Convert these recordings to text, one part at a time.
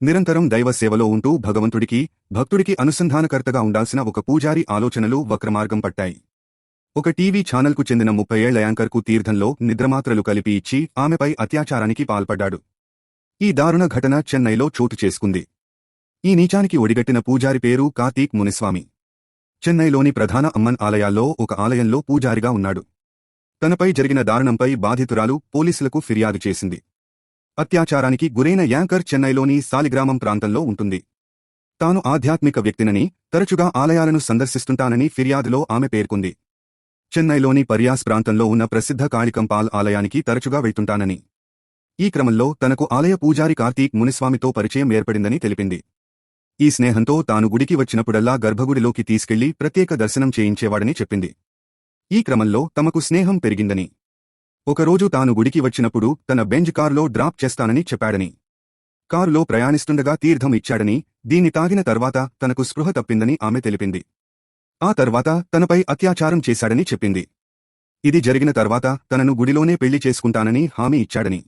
నిరంతరం దైవ సేవలో ఉంటూ భక్తుడికి అనుసంధానకర్తగా ఉండాల్సిన ఒక పూజారి ఆలోచనలు వక్రమార్గం పట్టాయి. ఒక టీవీ ఛానల్కు చెందిన 30 ఏళ్ల యాంకర్కు తీర్థంలో నిద్రమాత్రలు కలిపి ఇచ్చి ఆమెపై అత్యాచారానికి పాల్పడ్డాడు. ఈ దారుణ ఘటన చెన్నైలో చోటు చేసుకుంది. ఈ నీచానికి ఒడిగట్టిన పూజారి పేరు కార్తీక్ మునిస్వామి. చెన్నైలోని ప్రధాన అమ్మన్ ఆలయాల్లో ఒక ఆలయంలో పూజారిగా ఉన్నాడు. తనపై జరిగిన దారుణంపై బాధితురాలు పోలీసులకు ఫిర్యాదు చేసింది. అత్యాచారానికి గురైన యాంకర్ చెన్నైలోని సాలిగ్రామం ప్రాంతంలో ఉంటుంది. తాను ఆధ్యాత్మిక వ్యక్తినని, తరచుగా ఆలయాలను సందర్శిస్తుంటానని ఫిర్యాదులో ఆమె పేర్కొంది. చెన్నైలోని పర్యాస్ ప్రాంతంలో ఉన్న ప్రసిద్ధ కాళికంపాల్ ఆలయానికి తరచుగా వెళ్తుంటానని, ఈ క్రమంలో తనకు ఆలయ పూజారి కార్తీక్ మునిస్వామితో పరిచయం ఏర్పడిందని తెలిపింది. ఈ స్నేహంతో తాను గుడికి వచ్చినప్పుడల్లా గర్భగుడిలోకి తీసుకెళ్లి ప్రత్యేక దర్శనం చేయించేవాడని చెప్పింది. ఈ క్రమంలో తమకు స్నేహం పెరిగిందని, ఒకరోజు తాను గుడికి వచ్చినప్పుడు తన బెంజ్ కారులో డ్రాప్ చేస్తానని చెప్పాడని, కారులో ప్రయాణిస్తుండగా తీర్థం ఇచ్చాడని, దీన్ని తాగిన తర్వాత తనకు స్పృహ తప్పిందని ఆమె తెలిపింది. ఆ తర్వాత తనపై అత్యాచారం చేశాడని చెప్పింది. ఇది జరిగిన తర్వాత తనను గుడిలోనే పెళ్లి చేసుకుంటానని హామీ ఇచ్చాడని,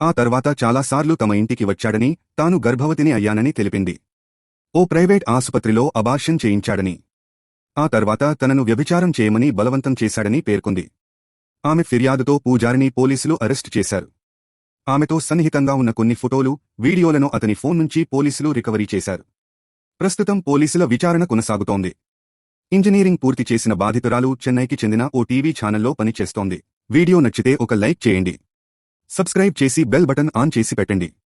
ఆ తర్వాత చాలాసార్లు తమ ఇంటికి వచ్చాడని, తాను గర్భవతిని అయ్యానని తెలిపింది. ఓ ప్రైవేట్ ఆసుపత్రిలో అబార్షన్ చేయించాడని, ఆ తర్వాత తనను వ్యభిచారం చేయమని బలవంతం చేశాడని పేర్కొంది. ఆమె ఫిర్యాదుతో పూజారిని పోలీసులు అరెస్టు చేశారు. ఆమెతో సన్నిహితంగా ఉన్న కొన్ని ఫోటోలు, వీడియోలను అతని ఫోన్ నుంచి పోలీసులు రికవరీ చేశారు. ప్రస్తుతం పోలీసుల విచారణ కొనసాగుతోంది. ఇంజనీరింగ్ పూర్తి చేసిన బాధితురాలు చెన్నైకి చెందిన ఓ టీవీ ఛానల్లో పనిచేస్తోంది. వీడియో నచ్చితే ఒక లైక్ చేయండి. సబ్స్క్రైబ్ చేసి బెల్ బటన్ ఆన్ చేసి పెట్టండి.